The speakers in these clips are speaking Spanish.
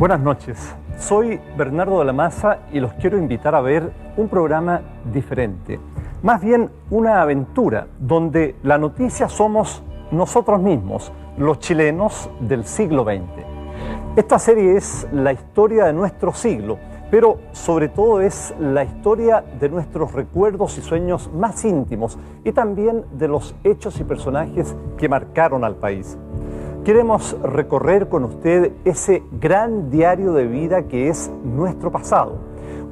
Buenas noches, soy Bernardo de la Maza y los quiero invitar a ver un programa diferente. Más bien una aventura donde la noticia somos nosotros mismos, los chilenos del siglo XX. Esta serie es la historia de nuestro siglo, pero sobre todo es la historia de nuestros recuerdos y sueños más íntimos y también de los hechos y personajes que marcaron al país. Queremos recorrer con usted ese gran diario de vida que es nuestro pasado.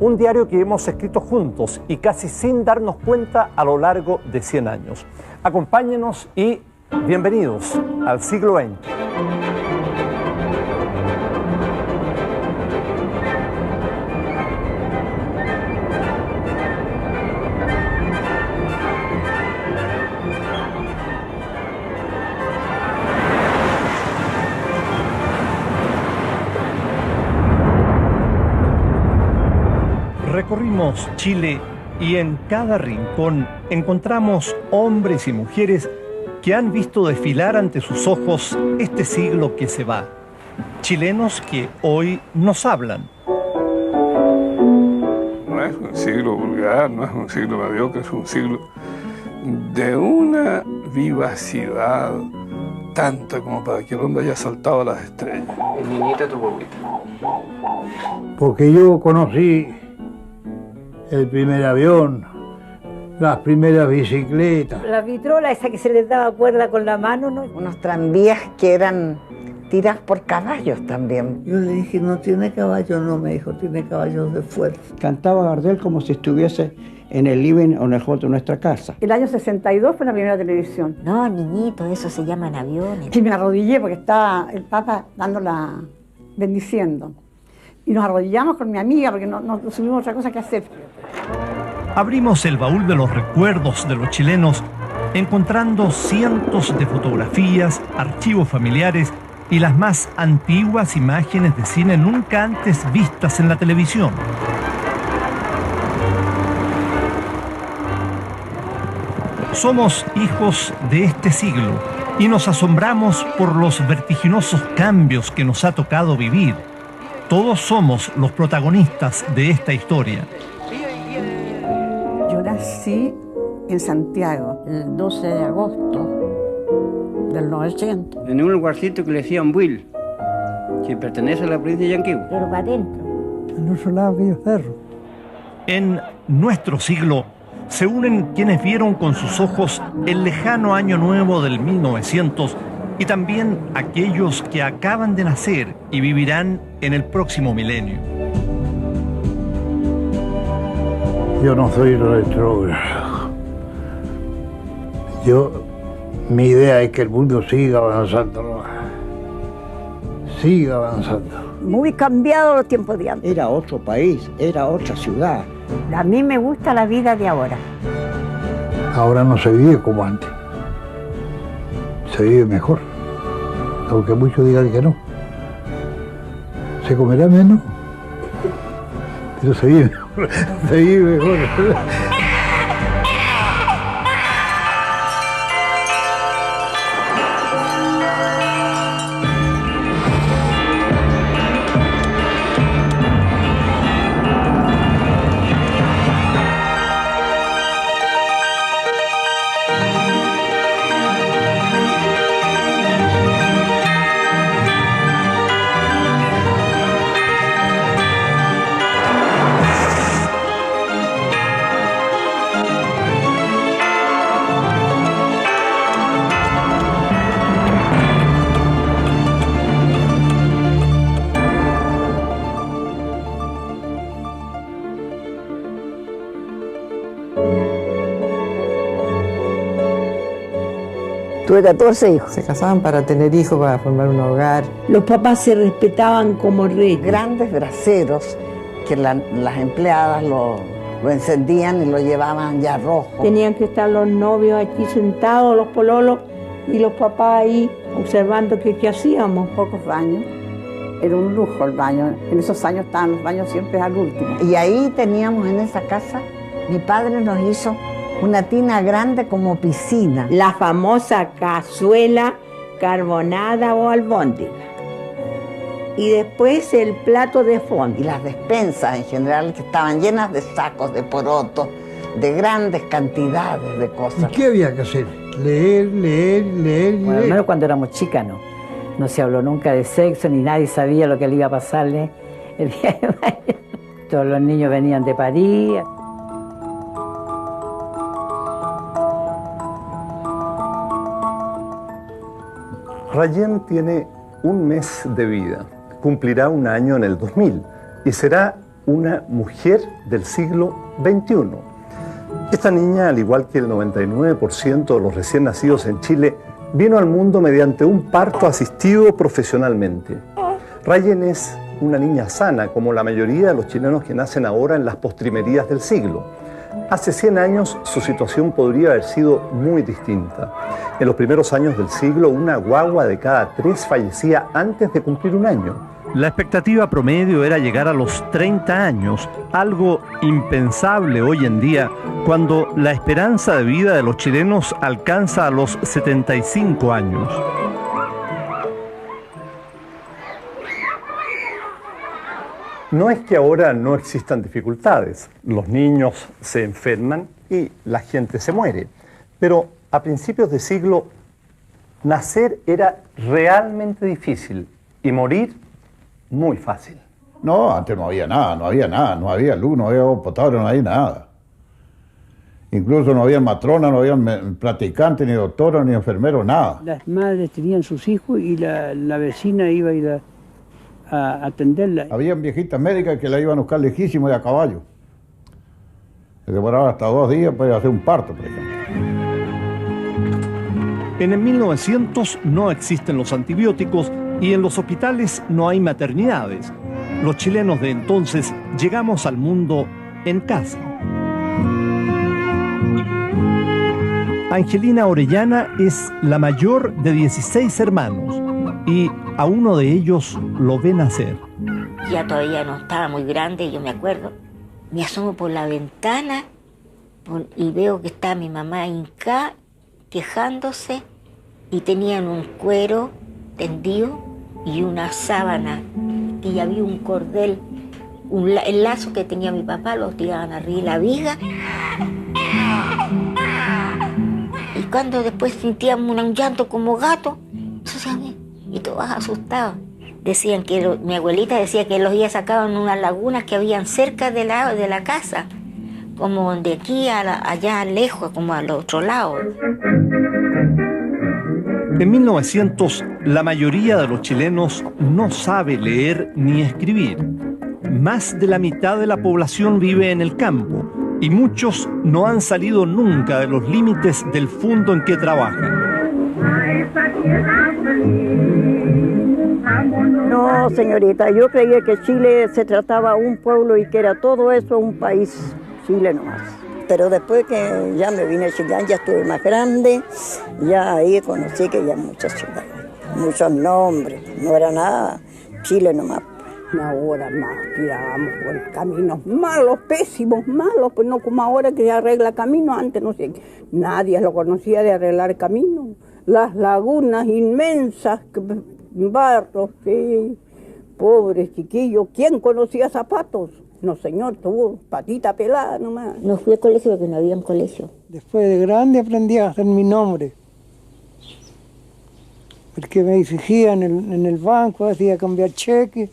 Un diario que hemos escrito juntos y casi sin darnos cuenta a lo largo de 100 años. Acompáñenos y bienvenidos al siglo XX. Recorrimos Chile y en cada rincón encontramos hombres y mujeres que han visto desfilar ante sus ojos este siglo que se va. Chilenos que hoy nos hablan. No es un siglo vulgar, no es un siglo mediocre, es un siglo de una vivacidad tanta como para que el hombre haya saltado a las estrellas. Niñita, tu bobita. Porque yo conocí el primer avión, las primeras bicicletas. La vitrola esa que se les daba cuerda con la mano, ¿no? Unos tranvías que eran tirados por caballos también. Yo le dije, no tiene caballos, no, me dijo, tiene caballos de fuerza. Cantaba Gardel como si estuviese en el living o en el hall de nuestra casa. El año 62 fue la primera televisión. No, niñito, eso se llaman aviones. Sí, me arrodillé porque estaba el Papa dándola, bendiciendo. Y nos arrodillamos con mi amiga porque no tuvimos otra cosa que hacer. Abrimos el baúl de los recuerdos de los chilenos, encontrando cientos de fotografías, archivos familiares y las más antiguas imágenes de cine nunca antes vistas en la televisión. Somos hijos de este siglo y nos asombramos por los vertiginosos cambios que nos ha tocado vivir. Todos somos los protagonistas de esta historia. Yo nací en Santiago El 12 de agosto del 900. En un lugarcito que le decían Buil, que pertenece a la provincia de Yanquihue. Pero para adentro. En otro lado aquellos cerros. En nuestro siglo se unen quienes vieron con sus ojos el lejano año nuevo del 1900 y también aquellos que acaban de nacer y vivirán en el próximo milenio. Yo no soy retrógrado. Mi idea es que el mundo siga avanzando, ¿no? Siga avanzando. muy cambiado los tiempos de antes. Era otro país, era otra ciudad. A mí me gusta la vida de ahora. Ahora no se vive como antes. Se vive mejor. Aunque muchos digan que no. Se comerá menos, pero se vive mejor. Se vive mejor. Tuve 14 hijos. Se casaban para tener hijos, para formar un hogar. Los papás se respetaban como reyes. Grandes braseros que las empleadas lo encendían y lo llevaban ya rojo. Tenían que estar los novios aquí sentados, los pololos, y los papás ahí observando qué hacíamos. Pocos baños. Era un lujo el baño. En esos años estaban los baños siempre al último. Y ahí teníamos en esa casa, mi padre nos hizo una tina grande como piscina. La famosa cazuela carbonada o albóndiga. y después el plato de fondo. Y las despensas en general que estaban llenas de sacos de porotos, de grandes cantidades de cosas. ¿Y qué había que hacer? Leer, leer, leer, Bueno, al leer. menos cuando éramos chicas no se habló nunca de sexo, ni nadie sabía lo que le iba a pasarle el día de mañana. Todos los niños venían de París. Rayen tiene un mes de vida, cumplirá un año en el 2000 y será una mujer del siglo XXI. Esta niña, al igual que el 99% de los recién nacidos en Chile, vino al mundo mediante un parto asistido profesionalmente. Rayen es una niña sana, como la mayoría de los chilenos que nacen ahora en las postrimerías del siglo. Hace 100 años su situación podría haber sido muy distinta. En los primeros años del siglo, una guagua de cada 3 fallecía antes de cumplir un año. La expectativa promedio era llegar a los 30 años, algo impensable hoy en día, cuando la esperanza de vida de los chilenos alcanza a los 75 años. No es que ahora no existan dificultades, los niños se enferman y la gente se muere, pero a principios de siglo nacer era realmente difícil y morir muy fácil. No, antes no había nada, no había luz, no había agua potable, no había nada. Incluso no había matrona, no había practicante, ni doctora, ni enfermero, nada. Las madres tenían sus hijos y la vecina iba a ir a atenderla. Habían viejitas médicas que la iban a buscar lejísimo y a caballo. Se demoraba hasta 2 días para ir a hacer un parto, por ejemplo. En el 1900 no existen los antibióticos y en los hospitales no hay maternidades. Los chilenos de entonces llegamos al mundo en casa. Angelina Orellana es la mayor de 16 hermanos y a uno de ellos lo ve nacer. Ya todavía no estaba muy grande, yo me acuerdo. Me asomo por la ventana y veo que está mi mamá hincada, quejándose, y tenían un cuero tendido y una sábana, y había un cordel, el lazo que tenía mi papá, lo tiraban arriba de la viga. Y cuando después sentíamos un llanto como gato, y todos asustados. Decían que mi abuelita decía que los días sacaban unas lagunas que habían cerca de la casa, como de aquí allá lejos, como al otro lado. En 1900, la mayoría de los chilenos no sabe leer ni escribir. Más de la mitad de la población vive en el campo y muchos no han salido nunca de los límites del fundo en que trabajan. No, señorita, yo creía que Chile se trataba un pueblo y que era todo eso un país, Chile nomás. Pero después que ya me vine a Chillán, ya estuve más grande, ya ahí conocí que ya muchas ciudades, muchos nombres, no era nada, Chile nomás. Ahora más tirábamos por caminos malos, pésimos, malos, pues no como ahora que se arregla caminos, antes no sé, nadie lo conocía de arreglar caminos, las lagunas inmensas, barros, sí, pobres chiquillos, ¿quién conocía zapatos? No, señor, tuvo patita pelada nomás. No fui al colegio porque no había un colegio. Después de grande aprendí a hacer mi nombre. Porque me exigían en el banco, hacía cambiar cheques,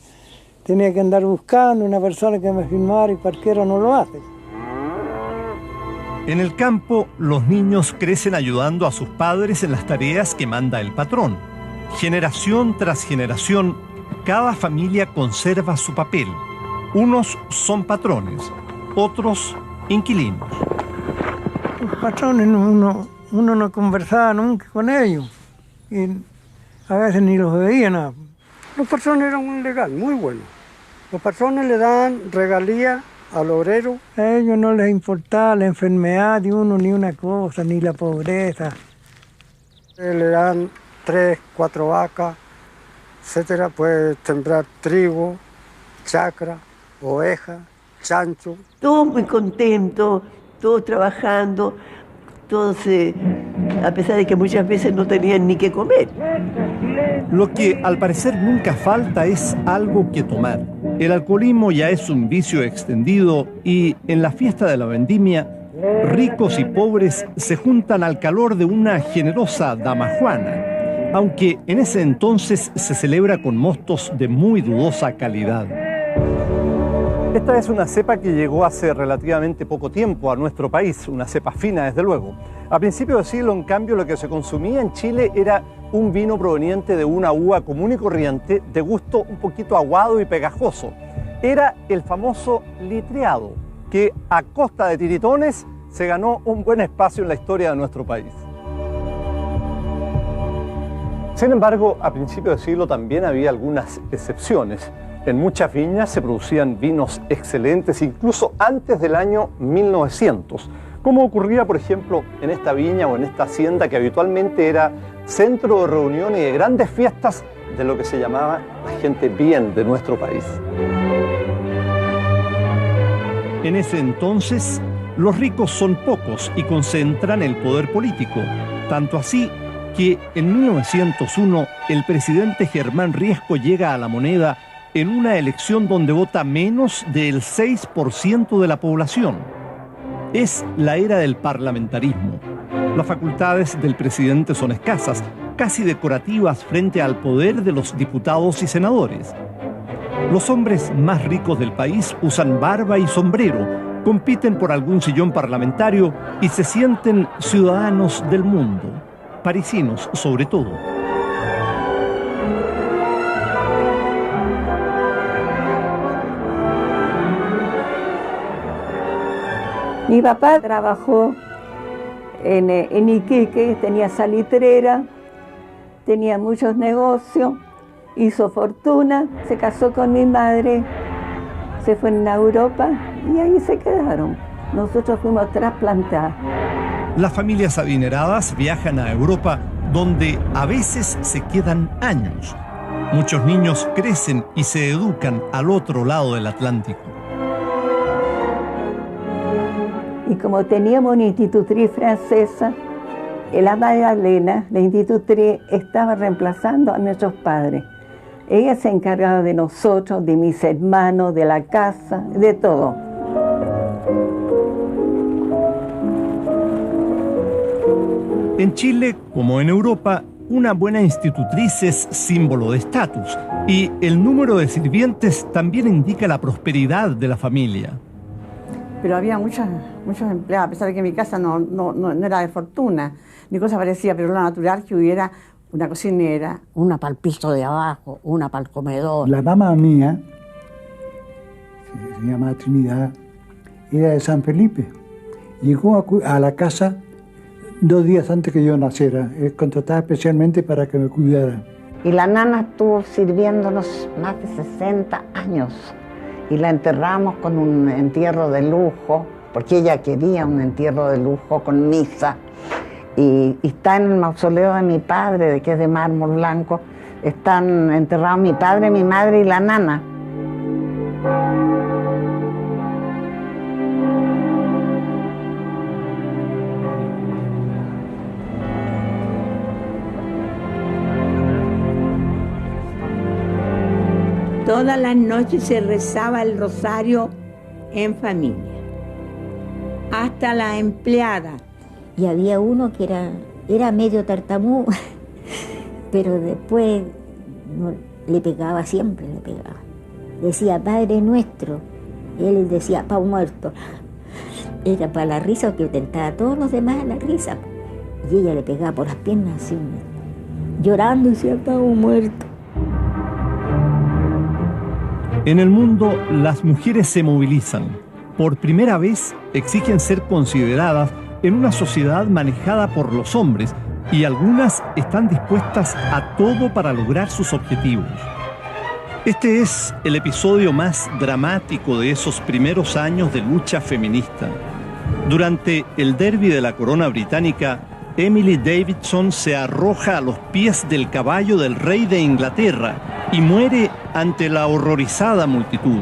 tenía que andar buscando una persona que me firmara y cualquiera no lo hace. En el campo, los niños crecen ayudando a sus padres en las tareas que manda el patrón. Generación tras generación, cada familia conserva su papel. Unos son patrones, otros inquilinos. Los patrones uno no conversaba nunca con ellos y a veces ni los veía nada. Los patrones eran un legal, muy buenos. Los patrones le dan regalía al obrero. A ellos no les importaba la enfermedad de uno ni una cosa, ni la pobreza. Le dan 3, 4 vacas, etcétera. Puede sembrar trigo, chacra, oveja, chancho. Todos muy contentos, todos trabajando, todos, a pesar de que muchas veces no tenían ni qué comer. Lo que al parecer nunca falta es algo que tomar. El alcoholismo ya es un vicio extendido y en la fiesta de la vendimia, ricos y pobres se juntan al calor de una generosa damajuana, aunque en ese entonces se celebra con mostos de muy dudosa calidad. Esta es una cepa que llegó hace relativamente poco tiempo a nuestro país, una cepa fina desde luego. A principios del siglo, en cambio, lo que se consumía en Chile era un vino proveniente de una uva común y corriente, de gusto un poquito aguado y pegajoso. Era el famoso litreado, que a costa de tiritones se ganó un buen espacio en la historia de nuestro país. Sin embargo, a principios del siglo también había algunas excepciones. En muchas viñas se producían vinos excelentes, incluso antes del año 1900, como ocurría, por ejemplo, en esta viña o en esta hacienda que habitualmente era centro de reunión y de grandes fiestas de lo que se llamaba la gente bien de nuestro país. En ese entonces, los ricos son pocos y concentran el poder político, tanto así que en 1901 el presidente Germán Riesco llega a La Moneda en una elección donde vota menos del 6% de la población. Es la era del parlamentarismo. Las facultades del presidente son escasas, casi decorativas frente al poder de los diputados y senadores. Los hombres más ricos del país usan barba y sombrero, compiten por algún sillón parlamentario y se sienten ciudadanos del mundo, parisinos sobre todo. Mi papá trabajó en Iquique, tenía salitrera, tenía muchos negocios, hizo fortuna, se casó con mi madre, se fue a Europa y ahí se quedaron. Nosotros fuimos trasplantadas. Las familias adineradas viajan a Europa, donde a veces se quedan años. Muchos niños crecen y se educan al otro lado del Atlántico. Y como teníamos una institutriz francesa, la Magdalena, la institutriz, estaba reemplazando a nuestros padres. Ella se encargaba de nosotros, de mis hermanos, de la casa, de todo. En Chile, como en Europa, una buena institutriz es símbolo de estatus y el número de sirvientes también indica la prosperidad de la familia. Pero había muchos empleados, a pesar de que mi casa no era de fortuna, ni cosa parecía, pero lo natural que hubiera una cocinera, una para el piso de abajo, una para el comedor. La mamá mía, se llama Trinidad, era de San Felipe. Llegó a la casa 2 días antes que yo naciera, contratada especialmente para que me cuidara. Y la nana estuvo sirviéndonos más de 60 años. Y la enterramos con un entierro de lujo, porque ella quería un entierro de lujo con misa. Y está en el mausoleo de mi padre, que es de mármol blanco. Están enterrados mi padre, mi madre y la nana. Todas las noches se rezaba el rosario en familia, hasta la empleada. Y había uno que era medio tartamudo, pero después le pegaba, siempre le pegaba. Decía, Padre Nuestro, y él decía, Pau Muerto. Era para la risa, que tentaba a todos los demás la risa. Y ella le pegaba por las piernas así, llorando, y decía, Pau Muerto. En el mundo, las mujeres se movilizan. Por primera vez, exigen ser consideradas en una sociedad manejada por los hombres y algunas están dispuestas a todo para lograr sus objetivos. Este es el episodio más dramático de esos primeros años de lucha feminista. Durante el derbi de la corona británica, Emily Davidson se arroja a los pies del caballo del rey de Inglaterra y muere ante la horrorizada multitud.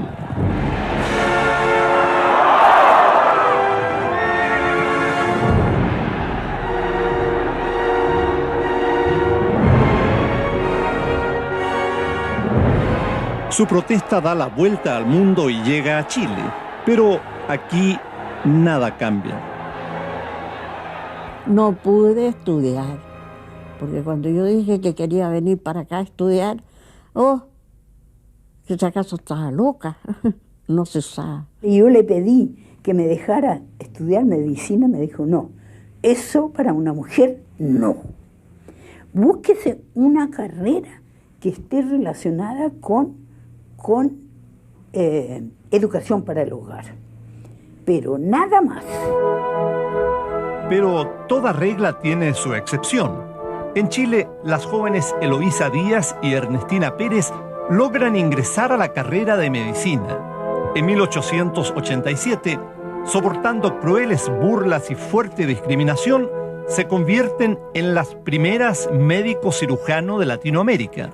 Su protesta da la vuelta al mundo y llega a Chile, pero aquí nada cambia. No pude estudiar, porque cuando yo dije que quería venir para acá a estudiar, que si acaso estaba loca, no se usaba. Y yo le pedí que me dejara estudiar medicina, me dijo, no, eso para una mujer no. Búsquese una carrera que esté relacionada con educación para el hogar, pero nada más. Pero toda regla tiene su excepción. En Chile, las jóvenes Eloísa Díaz y Ernestina Pérez logran ingresar a la carrera de medicina. En 1887, soportando crueles burlas y fuerte discriminación, se convierten en las primeras médicos cirujanos de Latinoamérica.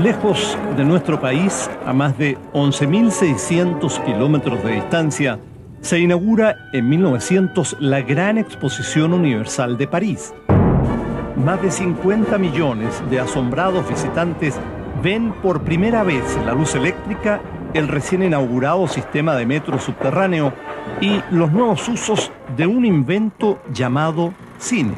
Lejos de nuestro país, a más de 11.600 kilómetros de distancia, se inaugura en 1900 la Gran Exposición Universal de París. Más de 50 millones de asombrados visitantes ven por primera vez la luz eléctrica, el recién inaugurado sistema de metro subterráneo y los nuevos usos de un invento llamado cine.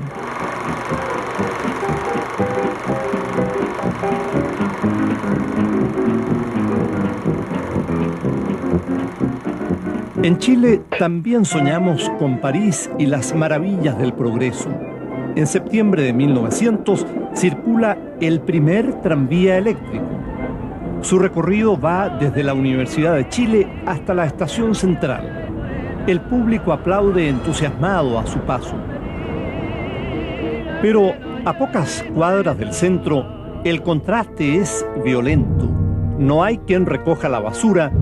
En Chile también soñamos con París y las maravillas del progreso. En septiembre de 1900 circula el primer tranvía eléctrico. Su recorrido va desde la Universidad de Chile hasta la Estación Central. El público aplaude entusiasmado a su paso. Pero a pocas cuadras del centro, el contraste es violento. No hay quien recoja la basura.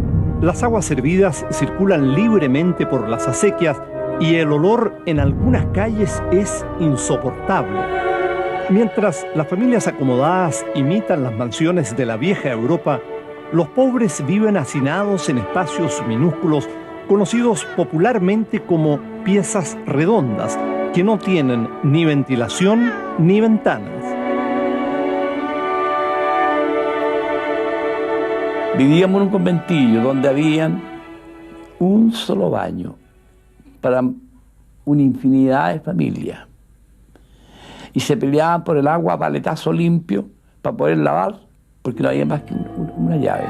Las aguas servidas circulan libremente por las acequias y el olor en algunas calles es insoportable. Mientras las familias acomodadas imitan las mansiones de la vieja Europa, los pobres viven hacinados en espacios minúsculos conocidos popularmente como piezas redondas, que no tienen ni ventilación ni ventanas. Vivíamos en un conventillo donde habían un solo baño para una infinidad de familias. Y se peleaban por el agua a paletazo limpio para poder lavar, porque no había más que una llave.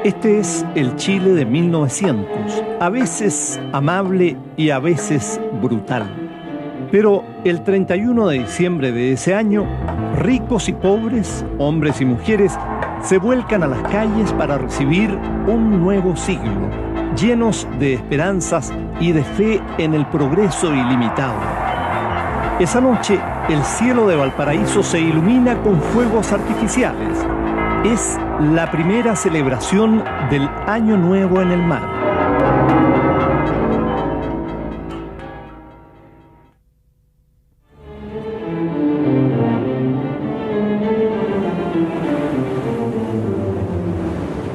Este es el Chile de 1900, a veces amable y a veces brutal. Pero el 31 de diciembre de ese año, ricos y pobres, hombres y mujeres, se vuelcan a las calles para recibir un nuevo siglo, llenos de esperanzas y de fe en el progreso ilimitado. Esa noche, el cielo de Valparaíso se ilumina con fuegos artificiales. Es la primera celebración del Año Nuevo en el mar.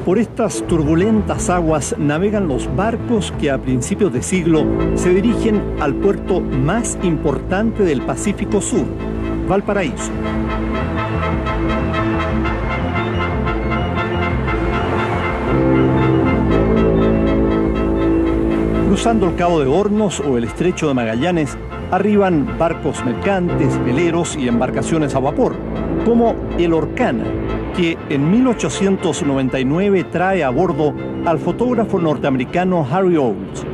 Por estas turbulentas aguas navegan los barcos que a principios de siglo se dirigen al puerto más importante del Pacífico Sur, Valparaíso. Cruzando el Cabo de Hornos o el Estrecho de Magallanes, arriban barcos mercantes, veleros y embarcaciones a vapor, como el Orcana, que en 1899 trae a bordo al fotógrafo norteamericano Harry Olds.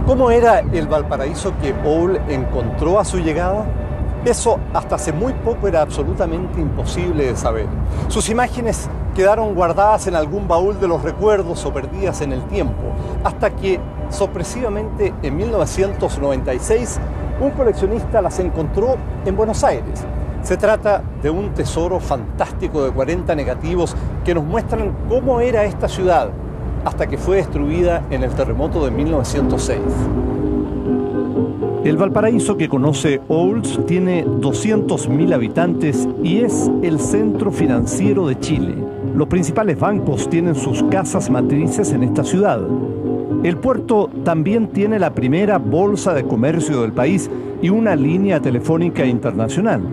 ¿Cómo era el Valparaíso que Owl encontró a su llegada? Eso hasta hace muy poco era absolutamente imposible de saber. Sus imágenes quedaron guardadas en algún baúl de los recuerdos o perdidas en el tiempo, hasta que, sorpresivamente, en 1996, un coleccionista las encontró en Buenos Aires. Se trata de un tesoro fantástico de 40 negativos que nos muestran cómo era esta ciudad, hasta que fue destruida en el terremoto de 1906. El Valparaíso que conoce Olds tiene 200.000 habitantes y es el centro financiero de Chile. Los principales bancos tienen sus casas matrices en esta ciudad. El puerto también tiene la primera bolsa de comercio del país y una línea telefónica internacional.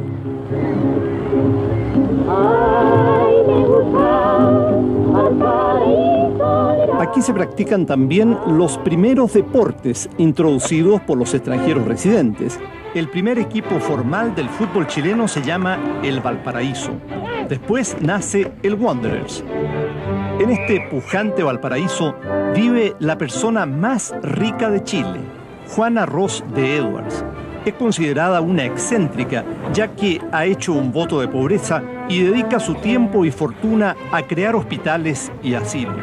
Aquí se practican también los primeros deportes introducidos por los extranjeros residentes. El primer equipo formal del fútbol chileno se llama el Valparaíso. Después nace el Wanderers. En este pujante Valparaíso vive la persona más rica de Chile, Juana Ros de Edwards. Es considerada una excéntrica, ya que ha hecho un voto de pobreza y dedica su tiempo y fortuna a crear hospitales y asilos.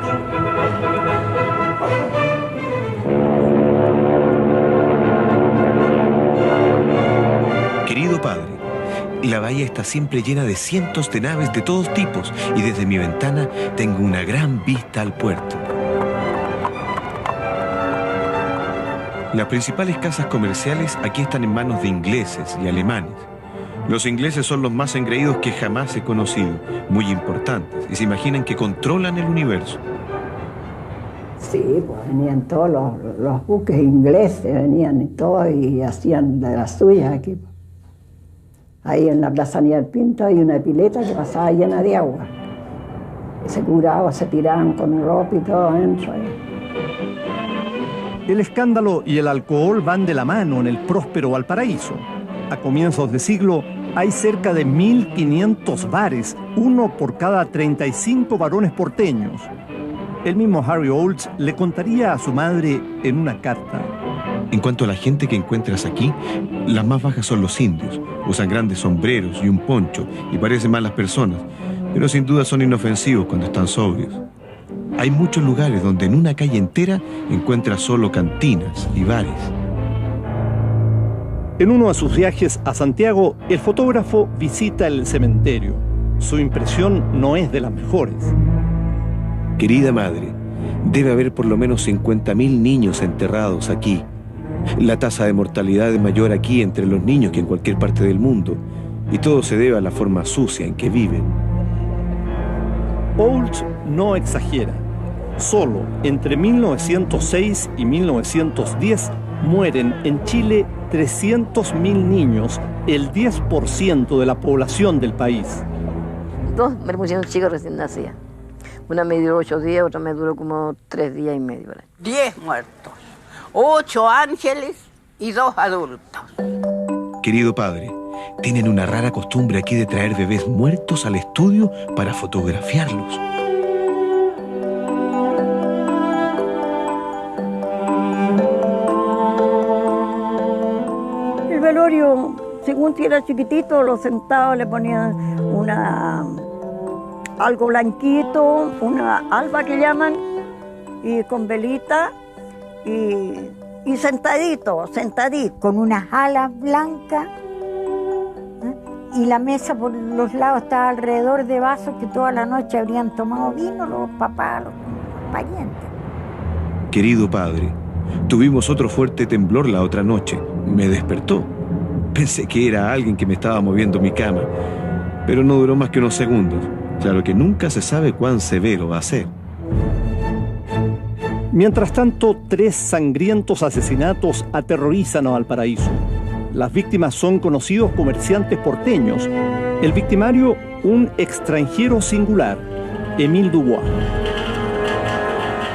Querido padre, la bahía está siempre llena de cientos de naves de todos tipos y desde mi ventana tengo una gran vista al puerto. Las principales casas comerciales aquí están en manos de ingleses y alemanes. Los ingleses son los más engreídos que jamás he conocido, muy importantes, y se imaginan que controlan el universo. Sí, pues venían todos los buques ingleses, venían y todos y hacían de las suyas aquí. Ahí en la Plaza Aníbal Pinto hay una pileta que pasaba llena de agua. Se curaban, se tiraban con ropa y todo adentro. El escándalo y el alcohol van de la mano en el próspero Valparaíso. A comienzos de siglo hay cerca de 1.500 bares, uno por cada 35 varones porteños. El mismo Harry Olds le contaría a su madre en una carta. En cuanto a la gente que encuentras aquí, las más bajas son los indios. Usan grandes sombreros y un poncho y parecen malas personas, pero sin duda son inofensivos cuando están sobrios. Hay muchos lugares donde en una calle entera encuentras solo cantinas y bares. En uno de sus viajes a Santiago, el fotógrafo visita el cementerio. Su impresión no es de las mejores. Querida madre, debe haber por lo menos 50.000 niños enterrados aquí. La tasa de mortalidad es mayor aquí entre los niños que en cualquier parte del mundo, y todo se debe a la forma sucia en que viven. Olds no exagera. Solo entre 1906 y 1910 mueren en Chile 300.000 niños, el 10% de la población del país. Dos me pusieron chicos recién nacidas. Una me duró 8 días, otra me duró como 3 días y medio. 10 muertos, 8 ángeles y 2 adultos. Querido padre, tienen una rara costumbre aquí de traer bebés muertos al estudio para fotografiarlos. El velorio, según si era chiquitito, lo sentados le ponían algo blanquito, una alba que llaman, y con velita, y sentadito, con unas alas blancas, y la mesa por los lados estaba alrededor de vasos que toda la noche habrían tomado vino los papás, los parientes. Querido padre, tuvimos otro fuerte temblor la otra noche. Me despertó. Pensé que era alguien que me estaba moviendo mi cama, pero no duró más que unos segundos. Claro que nunca se sabe cuán severo va a ser. Mientras tanto, 3 sangrientos asesinatos aterrorizan a Valparaíso. Las víctimas son conocidos comerciantes porteños. El victimario, un extranjero singular, Émile Dubois.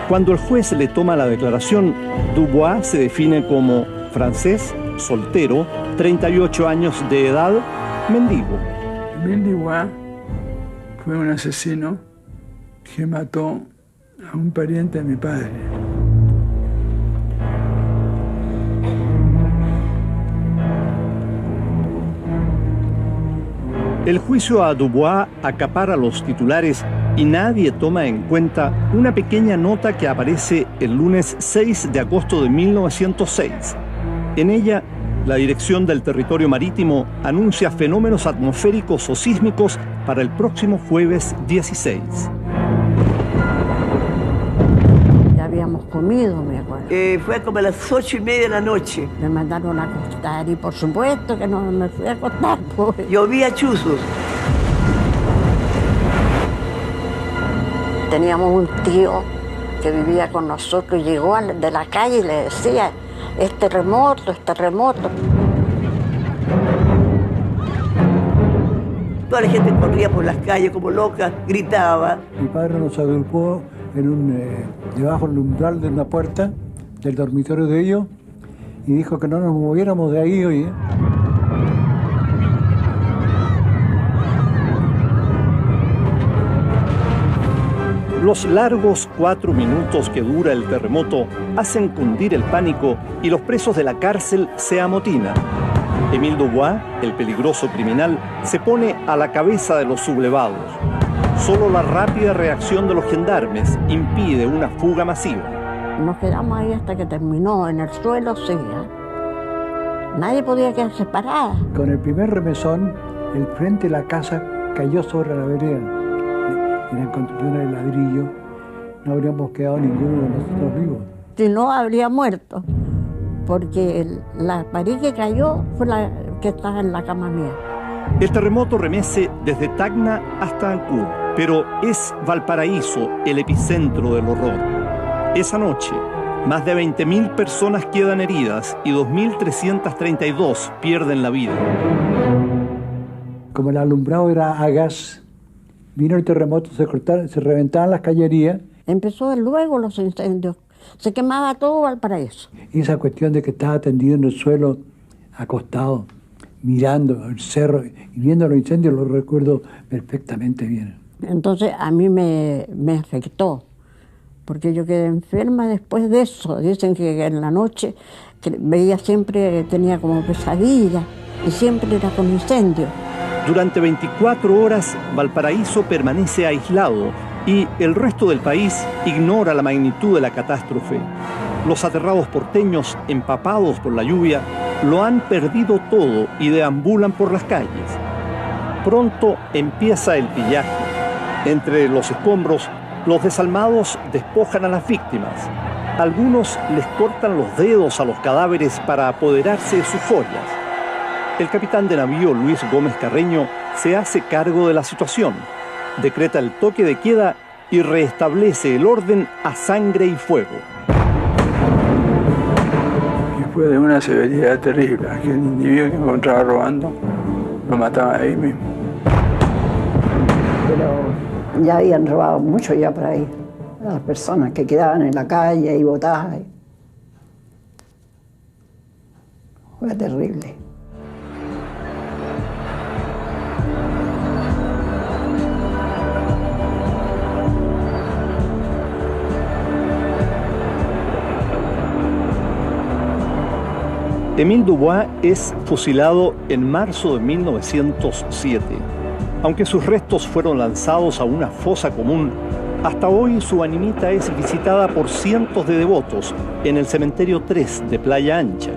Cuando el juez le toma la declaración, Dubois se define como francés, soltero, 38 años de edad, mendigo. Émile Dubois fue un asesino que mató a un pariente de mi padre. El juicio a Dubois acapara los titulares y nadie toma en cuenta una pequeña nota que aparece el lunes 6 de agosto de 1906. En ella, la Dirección del Territorio Marítimo anuncia fenómenos atmosféricos o sísmicos para el próximo jueves 16. Ya habíamos comido, me acuerdo. Fue como a las 8:30 de la noche. Me mandaron a acostar y por supuesto que no me fui a acostar. Pues. Llovía chuzos. Teníamos un tío que vivía con nosotros y llegó de la calle y le decía, es terremoto, es terremoto. Toda la gente corría por las calles como loca, gritaba. Mi padre nos agrupó debajo del umbral de una puerta del dormitorio de ellos y dijo que no nos moviéramos de ahí, oye. Los largos 4 minutos que dura el terremoto hacen cundir el pánico y los presos de la cárcel se amotinan. Émile Dubois, el peligroso criminal, se pone a la cabeza de los sublevados. Solo la rápida reacción de los gendarmes impide una fuga masiva. Nos quedamos ahí hasta que terminó, en el suelo, sí. Nadie podía quedarse parada. Con el primer remesón, el frente de la casa cayó sobre la vereda. Eran construcciones de ladrillo, no habríamos quedado ninguno de nosotros vivos. Si no, habría muerto, porque la pared que cayó fue la que estaba en la cama mía. El terremoto remece desde Tacna hasta Ancud, pero es Valparaíso el epicentro del horror. Esa noche, más de 20.000 personas quedan heridas y 2.332 pierden la vida. Como el alumbrado era a gas, vino el terremoto, se reventaban las callerías. Empezó luego los incendios, se quemaba todo Valparaíso. Y esa cuestión de que estaba tendido en el suelo, acostado, mirando el cerro y viendo los incendios, lo recuerdo perfectamente bien. Entonces a mí me afectó, porque yo quedé enferma después de eso. Dicen que en la noche que veía siempre, tenía como pesadilla y siempre era con incendio. Durante 24 horas, Valparaíso permanece aislado y el resto del país ignora la magnitud de la catástrofe. Los aterrados porteños, empapados por la lluvia, lo han perdido todo y deambulan por las calles. Pronto empieza el pillaje. Entre los escombros, los desalmados despojan a las víctimas. Algunos les cortan los dedos a los cadáveres para apoderarse de sus joyas. El capitán de navío Luis Gómez Carreño se hace cargo de la situación, decreta el toque de queda y restablece el orden a sangre y fuego. Y fue de una severidad terrible. Aquel individuo que encontraba robando lo mataba ahí mismo. Pero ya habían robado mucho ya por ahí. Las personas que quedaban en la calle y botadas. Fue terrible. Émile Dubois es fusilado en marzo de 1907. Aunque sus restos fueron lanzados a una fosa común, hasta hoy su animita es visitada por cientos de devotos en el cementerio 3 de Playa Ancha.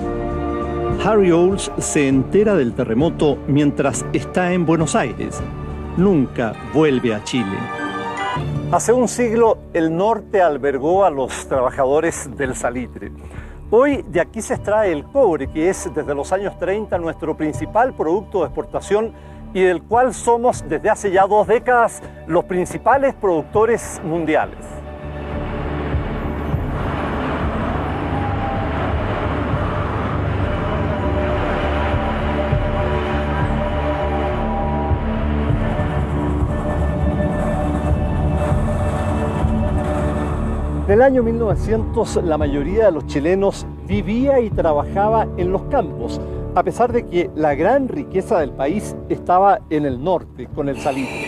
Harry Olds se entera del terremoto mientras está en Buenos Aires. Nunca vuelve a Chile. Hace un siglo, el norte albergó a los trabajadores del salitre. Hoy de aquí se extrae el cobre, que es desde los años 30 nuestro principal producto de exportación y del cual somos desde hace ya 2 décadas los principales productores mundiales. En el año 1900, la mayoría de los chilenos vivía y trabajaba en los campos, a pesar de que la gran riqueza del país estaba en el norte, con el salitre.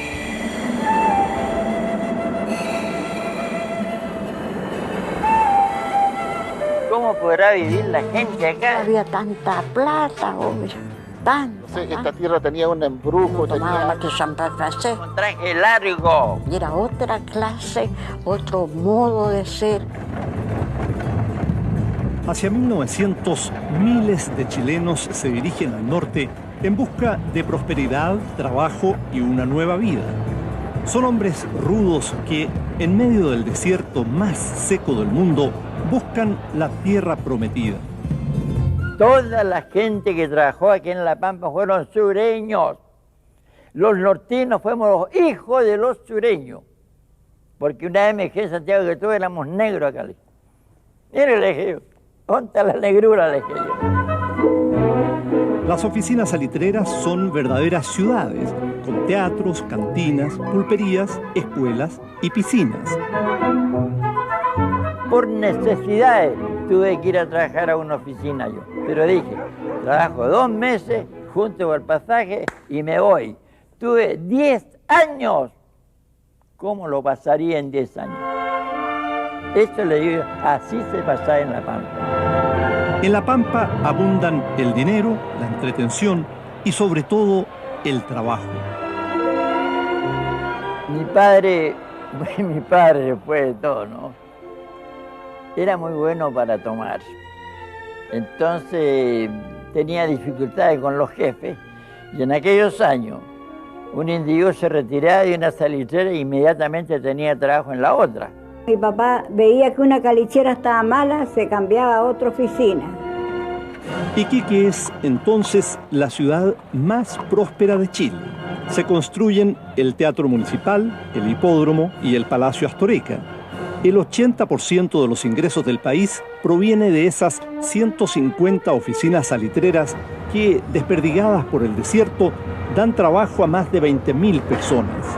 ¿Cómo podrá vivir la gente acá? No había tanta plata, obvio. Tanta. Esta tierra tenía un embrujo. Tomaba más que champán francés. Un traje largo. Y era otra clase, otro modo de ser. Hacia 1900, miles de chilenos se dirigen al norte en busca de prosperidad, trabajo y una nueva vida. Son hombres rudos que, en medio del desierto más seco del mundo, buscan la tierra prometida. Toda la gente que trabajó aquí en La Pampa fueron sureños. Los nortinos fuimos los hijos de los sureños. Porque una vez me dije en Santiago que todos éramos negros acá. Mire, le dije yo, ¿dónde está la negrura? Le dije yo. Las oficinas salitreras son verdaderas ciudades, con teatros, cantinas, pulperías, escuelas y piscinas. Por necesidades tuve que ir a trabajar a una oficina yo. Pero dije, trabajo 2 meses, junto el pasaje y me voy. Tuve 10 años. ¿Cómo lo pasaría en 10 años? Esto le digo, así se pasa en La Pampa. En La Pampa abundan el dinero, la entretención y sobre todo el trabajo. Mi padre después de todo, ¿no? Era muy bueno para tomar. Entonces tenía dificultades con los jefes y en aquellos años un individuo se retiraba de una salitrera e inmediatamente tenía trabajo en la otra. Mi papá veía que una calichera estaba mala, se cambiaba a otra oficina. Iquique es entonces la ciudad más próspera de Chile. Se construyen el Teatro Municipal, el Hipódromo y el Palacio Astoreca. El 80% de los ingresos del país proviene de esas 150 oficinas salitreras que, desperdigadas por el desierto, dan trabajo a más de 20.000 personas.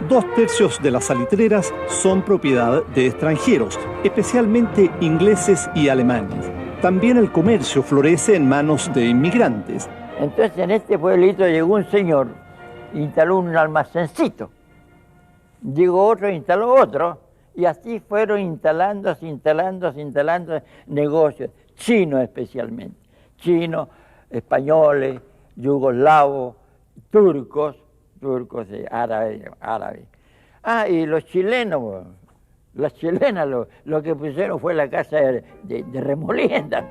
2/3 de las salitreras son propiedad de extranjeros, especialmente ingleses y alemanes. También el comercio florece en manos de inmigrantes. Entonces en este pueblito llegó un señor, instaló un almacencito. Llegó otro, instaló otro, y así fueron instalando negocios, chinos especialmente, chinos, españoles, yugoslavos, turcos árabes. Ah, y los chilenos, las chilenas lo que pusieron fue la casa de remolienda.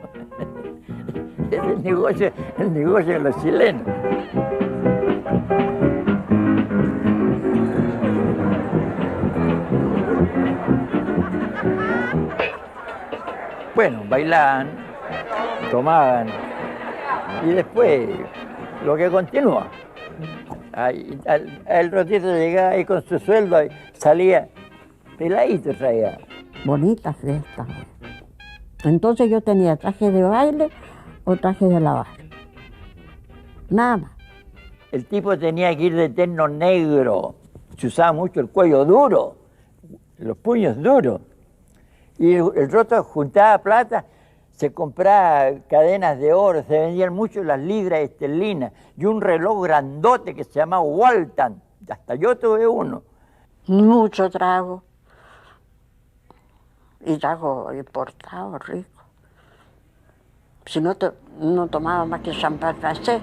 Es el negocio de los chilenos. Bueno, bailaban, tomaban y después lo que continúa. El rotito llegaba ahí con su sueldo y salía peladito, traía. Bonita fiesta. Entonces yo tenía traje de baile o traje de lavar. Nada más. El tipo tenía que ir de terno negro. Se usaba mucho el cuello duro, los puños duros. Y el roto juntaba plata, se compraba cadenas de oro, se vendían mucho las libras esterlinas y un reloj grandote que se llamaba Walton. Hasta yo tuve uno. Mucho trago. Y trago importado, rico. Si no, no tomaba más que champán francés.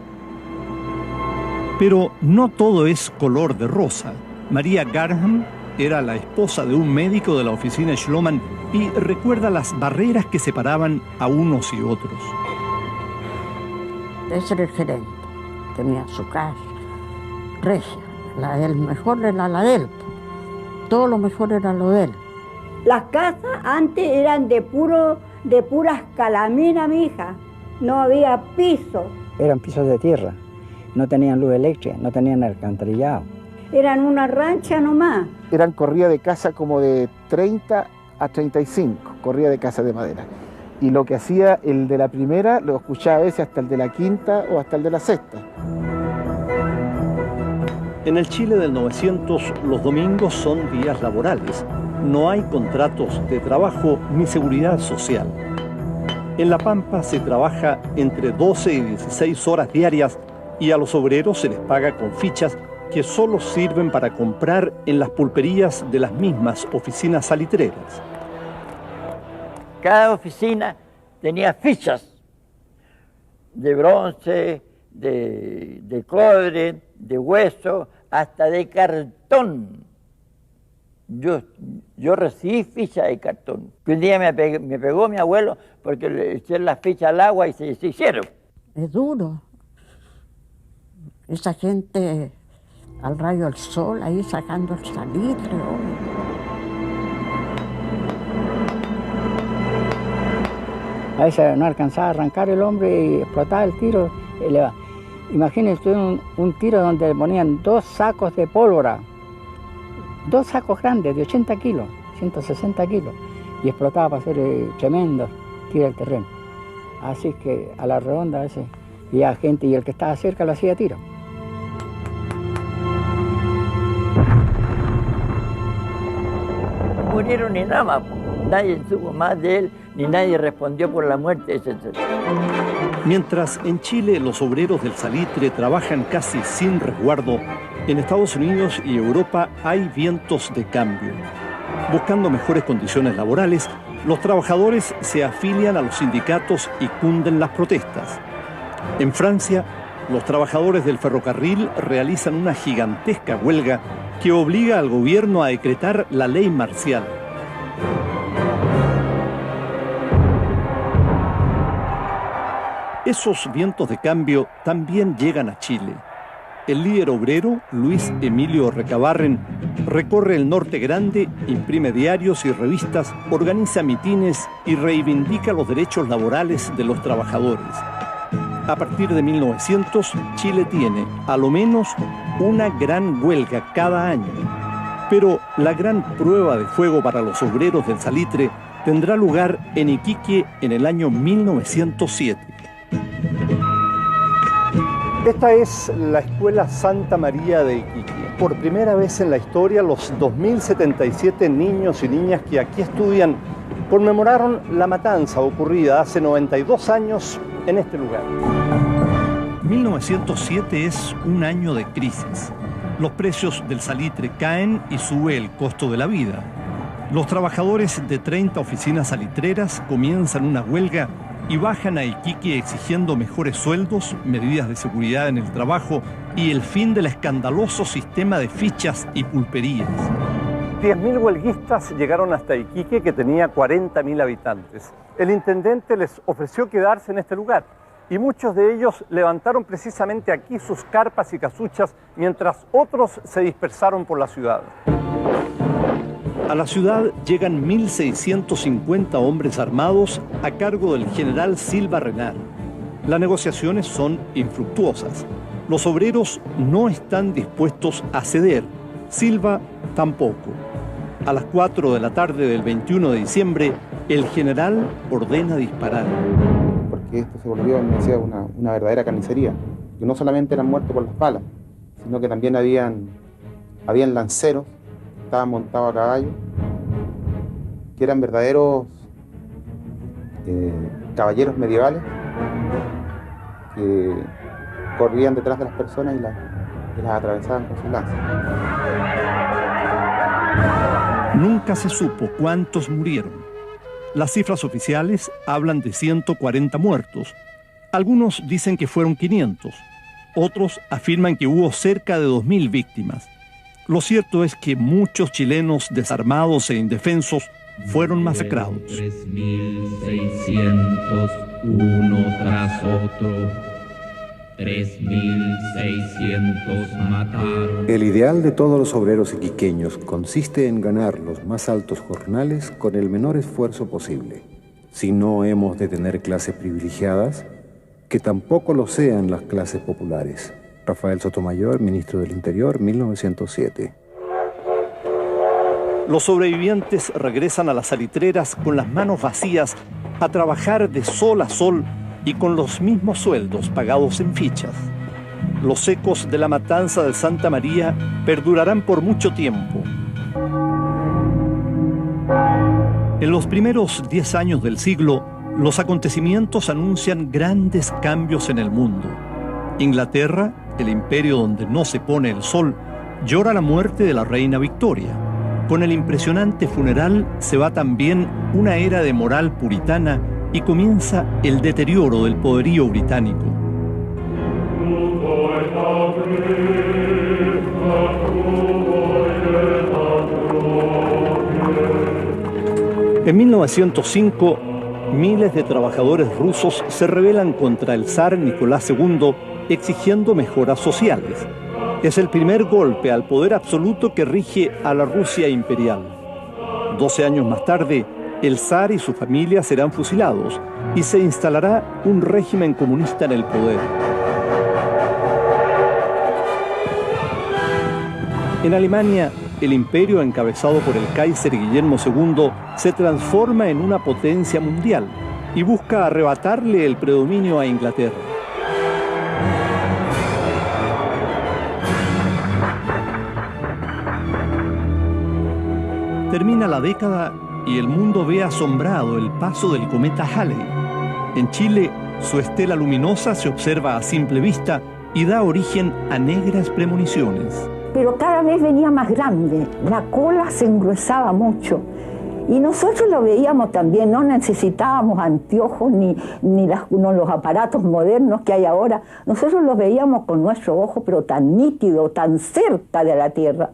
Pero no todo es color de rosa. María Garham era la esposa de un médico de la oficina Schloman y recuerda las barreras que separaban a unos y otros. Ese era el gerente. Tenía su casa, regia. La del mejor era la de él. Todo lo mejor era lo de él. Las casas antes eran de puras calaminas, mija. No había piso. Eran pisos de tierra. No tenían luz eléctrica, no tenían alcantarillado. Eran una rancha nomás. Eran corridas de casa como de 30 a 35, corridas de casa de madera. Y lo que hacía el de la primera, lo escuchaba a veces hasta el de la quinta o hasta el de la sexta. En el Chile del 900, los domingos son días laborales. No hay contratos de trabajo ni seguridad social. En La Pampa se trabaja entre 12 y 16 horas diarias y a los obreros se les paga con fichas que solo sirven para comprar en las pulperías de las mismas oficinas salitreras. Cada oficina tenía fichas de bronce, de cobre, de hueso, hasta de cartón. Yo recibí fichas de cartón. Un día me pegó mi abuelo porque le eché las fichas al agua y se hicieron. Es duro. Esa gente al rayo del sol, ahí sacando el salitre. A veces no alcanzaba a arrancar el hombre y explotaba el tiro y le va. Imagínense un tiro donde le ponían 2 sacos de pólvora, 2 sacos grandes de 80 kilos, 160 kilos, y explotaba para hacer tremendo tiro al terreno. Así que a la redonda a veces había gente y el que estaba cerca lo hacía tiro. Murieron y nada más. Nadie supo más de él, ni nadie respondió por la muerte de ese. Mientras en Chile los obreros del salitre trabajan casi sin resguardo, en Estados Unidos y Europa hay vientos de cambio. Buscando mejores condiciones laborales, los trabajadores se afilian a los sindicatos y cunden las protestas. En Francia, los trabajadores del ferrocarril realizan una gigantesca huelga que obliga al gobierno a decretar la ley marcial. Esos vientos de cambio también llegan a Chile. El líder obrero, Luis Emilio Recabarren, recorre el Norte Grande, imprime diarios y revistas, organiza mitines y reivindica los derechos laborales de los trabajadores. A partir de 1900, Chile tiene, a lo menos, una gran huelga cada año. Pero la gran prueba de fuego para los obreros del salitre tendrá lugar en Iquique en el año 1907. Esta es la Escuela Santa María de Iquique. Por primera vez en la historia, los 2.077 niños y niñas que aquí estudian conmemoraron la matanza ocurrida hace 92 años en este lugar. 1907 es un año de crisis. Los precios del salitre caen y sube el costo de la vida. Los trabajadores de 30 oficinas salitreras comienzan una huelga y bajan a Iquique exigiendo mejores sueldos, medidas de seguridad en el trabajo y el fin del escandaloso sistema de fichas y pulperías. 10.000 huelguistas llegaron hasta Iquique, que tenía 40.000 habitantes. El intendente les ofreció quedarse en este lugar y muchos de ellos levantaron precisamente aquí sus carpas y casuchas mientras otros se dispersaron por la ciudad. A la ciudad llegan 1.650 hombres armados a cargo del general Silva Renard. Las negociaciones son infructuosas. Los obreros no están dispuestos a ceder. Silva tampoco. A las 4 de la tarde del 21 de diciembre, el general ordena disparar. Porque esto se volvió, me decía, una verdadera carnicería. Que no solamente eran muertos por las balas, sino que también habían lanceros, estaban montados a caballo, que eran verdaderos caballeros medievales que corrían detrás de las personas y las atravesaban con sus lanzas. Nunca se supo cuántos murieron. Las cifras oficiales hablan de 140 muertos. Algunos dicen que fueron 500. Otros afirman que hubo cerca de 2.000 víctimas. Lo cierto es que muchos chilenos desarmados e indefensos fueron masacrados. 3.600, uno tras otro. 3.600 mataron. El ideal de todos los obreros iquiqueños consiste en ganar los más altos jornales con el menor esfuerzo posible. Si no hemos de tener clases privilegiadas, que tampoco lo sean las clases populares. Rafael Sotomayor, ministro del Interior, 1907. Los sobrevivientes regresan a las salitreras con las manos vacías a trabajar de sol a sol y con los mismos sueldos pagados en fichas. Los ecos de la matanza de Santa María perdurarán por mucho tiempo. En los primeros 10 años del siglo, los acontecimientos anuncian grandes cambios en el mundo. Inglaterra, el imperio donde no se pone el sol, llora la muerte de la reina Victoria. Con el impresionante funeral se va también una era de moral puritana y comienza el deterioro del poderío británico. En 1905, miles de trabajadores rusos se rebelan contra el zar Nicolás II exigiendo mejoras sociales. Es el primer golpe al poder absoluto que rige a la Rusia imperial. 12 años más tarde, el zar y su familia serán fusilados y se instalará un régimen comunista en el poder. En Alemania, el imperio encabezado por el Kaiser Guillermo II se transforma en una potencia mundial y busca arrebatarle el predominio a Inglaterra. Termina la década y el mundo ve asombrado el paso del cometa Halley. En Chile, su estela luminosa se observa a simple vista y da origen a negras premoniciones. Pero cada vez venía más grande, la cola se engruesaba mucho. Y nosotros lo veíamos también, no necesitábamos anteojos ni los aparatos modernos que hay ahora. Nosotros lo veíamos con nuestro ojo, pero tan nítido, tan cerca de la Tierra,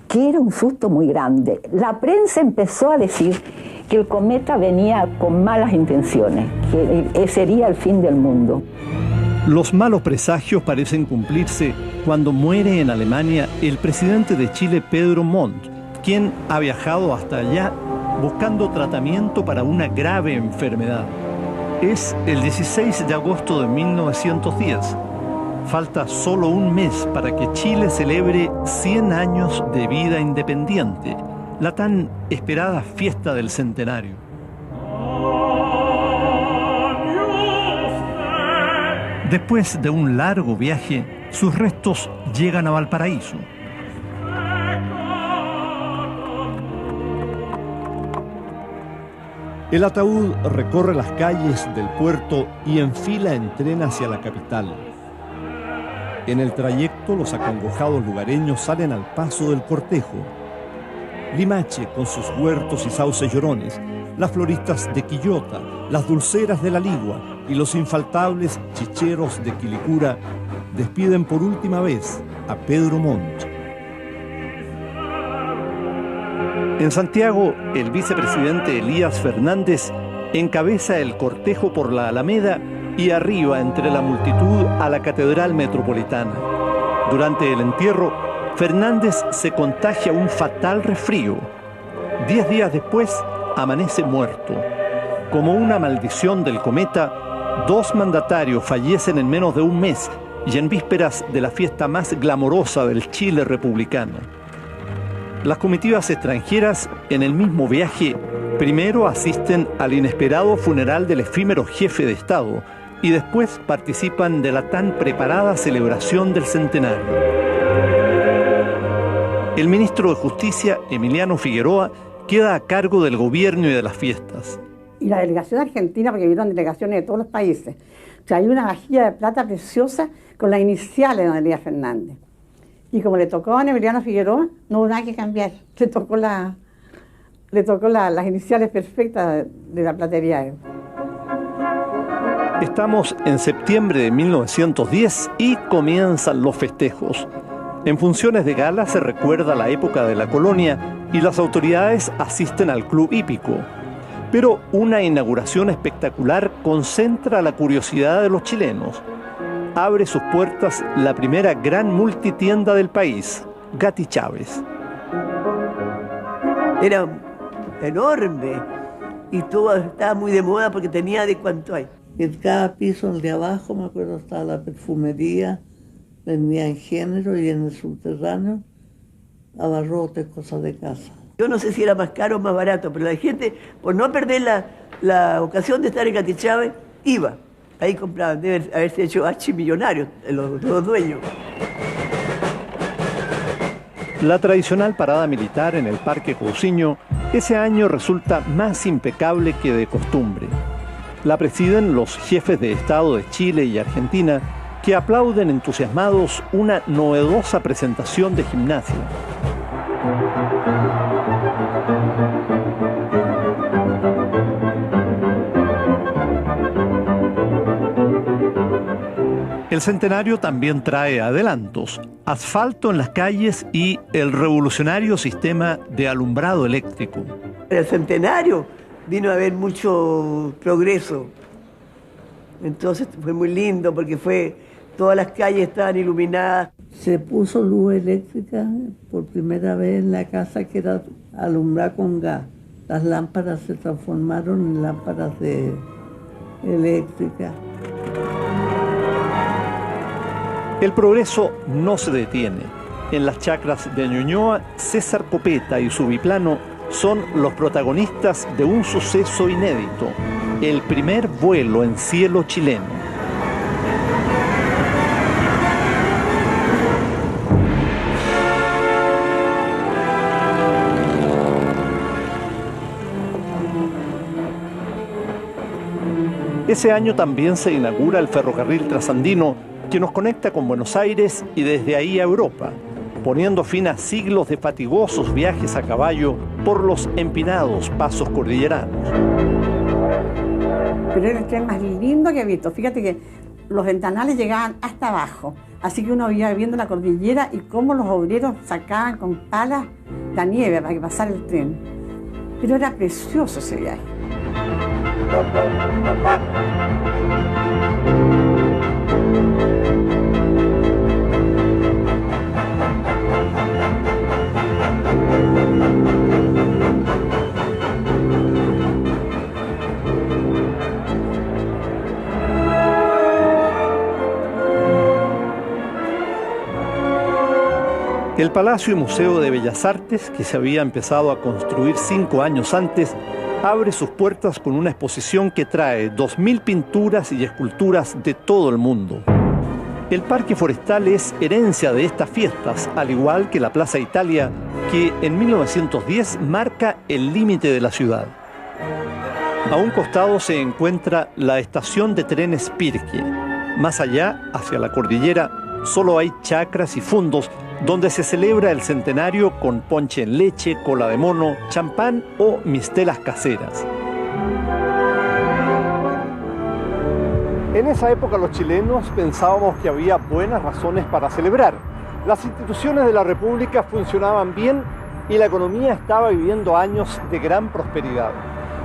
que era un susto muy grande. La prensa empezó a decir que el cometa venía con malas intenciones, que sería el fin del mundo. Los malos presagios parecen cumplirse cuando muere en Alemania el presidente de Chile, Pedro Montt, quien ha viajado hasta allá buscando tratamiento para una grave enfermedad. Es el 16 de agosto de 1910. Falta solo un mes para que Chile celebre 100 años de vida independiente, la tan esperada fiesta del centenario. Después de un largo viaje, sus restos llegan a Valparaíso. El ataúd recorre las calles del puerto y enfila en tren hacia la capital. En el trayecto, los acongojados lugareños salen al paso del cortejo. Limache, con sus huertos y sauces llorones, las floristas de Quillota, las dulceras de la Ligua y los infaltables chicheros de Quilicura despiden por última vez a Pedro Montt. En Santiago, el vicepresidente Elías Fernández encabeza el cortejo por la Alameda y arriba entre la multitud a la Catedral Metropolitana. Durante el entierro, Fernández se contagia un fatal resfrío. 10 días después, amanece muerto. Como una maldición del cometa, 2 mandatarios fallecen en menos de un mes y en vísperas de la fiesta más glamorosa del Chile republicano. Las comitivas extranjeras, en el mismo viaje, primero asisten al inesperado funeral del efímero jefe de Estado y después participan de la tan preparada celebración del centenario. El ministro de Justicia, Emiliano Figueroa, queda a cargo del gobierno y de las fiestas. Y la delegación argentina, porque vieron delegaciones de todos los países. O sea, hay una vajilla de plata preciosa con las iniciales de don Elías Fernández. Y como le tocó a don Emiliano Figueroa, no hubo nada que cambiar. Le tocó las iniciales perfectas de la platería. Estamos en septiembre de 1910 y comienzan los festejos. En funciones de gala se recuerda la época de la colonia y las autoridades asisten al club hípico. Pero una inauguración espectacular concentra la curiosidad de los chilenos. Abre sus puertas la primera gran multitienda del país, Gatti Chávez. Era enorme y todo estaba muy de moda porque tenía de cuánto hay. En cada piso, el de abajo, me acuerdo, estaba la perfumería, vendían género, y en el subterráneo abarrotes, cosas de casa. Yo no sé si era más caro o más barato, pero la gente, por no perder la ocasión de estar en Gatti Chávez, iba. Ahí compraban, deben haberse hecho archimillonarios los dueños. La tradicional parada militar en el Parque Cousiño ese año resulta más impecable que de costumbre. La presiden los jefes de Estado de Chile y Argentina, que aplauden entusiasmados una novedosa presentación de gimnasia. El centenario también trae adelantos, asfalto en las calles y el revolucionario sistema de alumbrado eléctrico. El centenario vino a haber mucho progreso, entonces fue muy lindo porque todas las calles estaban iluminadas. Se puso luz eléctrica por primera vez en la casa, que era alumbrada con gas. Las lámparas se transformaron en lámparas de eléctrica. El progreso no se detiene. En las chacras de Ñuñoa, César Copeta y su biplano son los protagonistas de un suceso inédito, el primer vuelo en cielo chileno. Ese año también se inaugura el ferrocarril trasandino que nos conecta con Buenos Aires y desde ahí a Europa, poniendo fin a siglos de fatigosos viajes a caballo por los empinados pasos cordilleranos. Pero era el tren más lindo que he visto. Fíjate que los ventanales llegaban hasta abajo, así que uno iba viendo la cordillera y cómo los obreros sacaban con palas la nieve para que pasara el tren. Pero era precioso ese viaje. El Palacio y Museo de Bellas Artes, que se había empezado a construir 5 años antes, abre sus puertas con una exposición que trae 2.000 pinturas y esculturas de todo el mundo. El Parque Forestal es herencia de estas fiestas, al igual que la Plaza Italia, que en 1910 marca el límite de la ciudad. A un costado se encuentra la estación de trenes Pirque. Más allá, hacia la cordillera, solo hay chacras y fundos donde se celebra el centenario con ponche en leche, cola de mono, champán o mistelas caseras. En esa época los chilenos pensábamos que había buenas razones para celebrar. Las instituciones de la República funcionaban bien y la economía estaba viviendo años de gran prosperidad.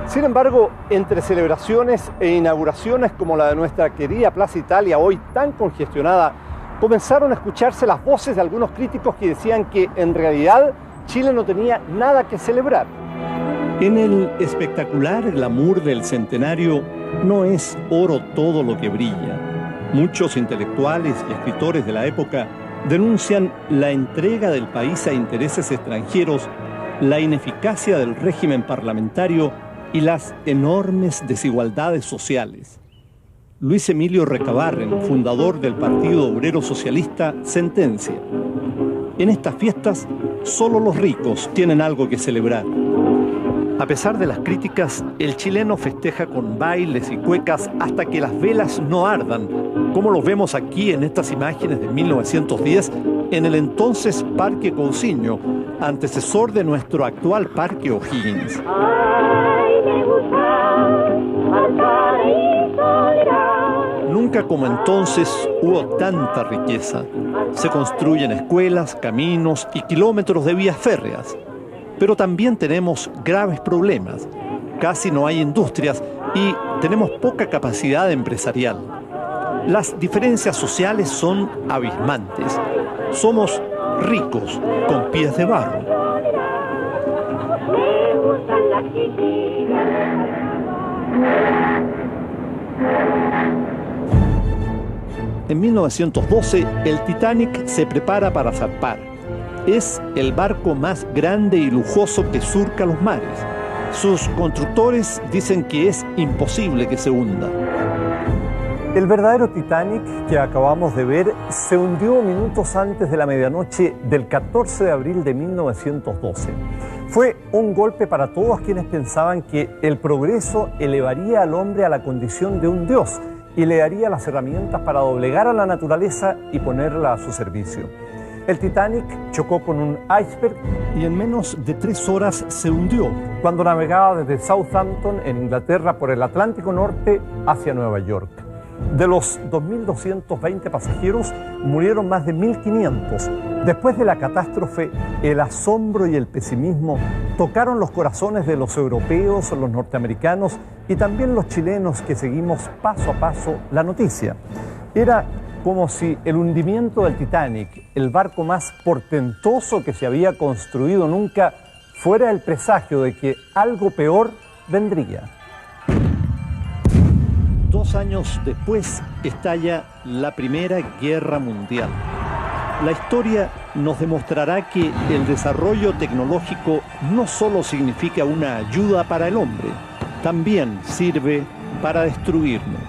Sin embargo, entre celebraciones e inauguraciones como la de nuestra querida Plaza Italia, hoy tan congestionada, comenzaron a escucharse las voces de algunos críticos que decían que en realidad Chile no tenía nada que celebrar. En el espectacular glamour del centenario no es oro todo lo que brilla. Muchos intelectuales y escritores de la época denuncian la entrega del país a intereses extranjeros, la ineficacia del régimen parlamentario y las enormes desigualdades sociales. Luis Emilio Recabarren, fundador del Partido Obrero Socialista, sentencia: en estas fiestas, solo los ricos tienen algo que celebrar. A pesar de las críticas, el chileno festeja con bailes y cuecas hasta que las velas no ardan, como los vemos aquí en estas imágenes de 1910 en el entonces Parque Cousiño, antecesor de nuestro actual Parque O'Higgins. Nunca como entonces hubo tanta riqueza. Se construyen escuelas, caminos y kilómetros de vías férreas. Pero también tenemos graves problemas. Casi no hay industrias y tenemos poca capacidad empresarial. Las diferencias sociales son abismantes. Somos ricos con pies de barro. En 1912, el Titanic se prepara para zarpar. Es el barco más grande y lujoso que surca los mares. Sus constructores dicen que es imposible que se hunda. El verdadero Titanic que acabamos de ver se hundió minutos antes de la medianoche del 14 de abril de 1912. Fue un golpe para todos quienes pensaban que el progreso elevaría al hombre a la condición de un dios y le daría las herramientas para doblegar a la naturaleza y ponerla a su servicio. El Titanic chocó con un iceberg y en menos de 3 horas se hundió cuando navegaba desde Southampton, en Inglaterra, por el Atlántico Norte hacia Nueva York. De los 2.220 pasajeros, murieron más de 1.500. Después de la catástrofe, el asombro y el pesimismo tocaron los corazones de los europeos, los norteamericanos y también los chilenos que seguimos paso a paso la noticia. Era como si el hundimiento del Titanic, el barco más portentoso que se había construido nunca, fuera el presagio de que algo peor vendría. 2 años después estalla la Primera Guerra Mundial. La historia nos demostrará que el desarrollo tecnológico no solo significa una ayuda para el hombre, también sirve para destruirnos.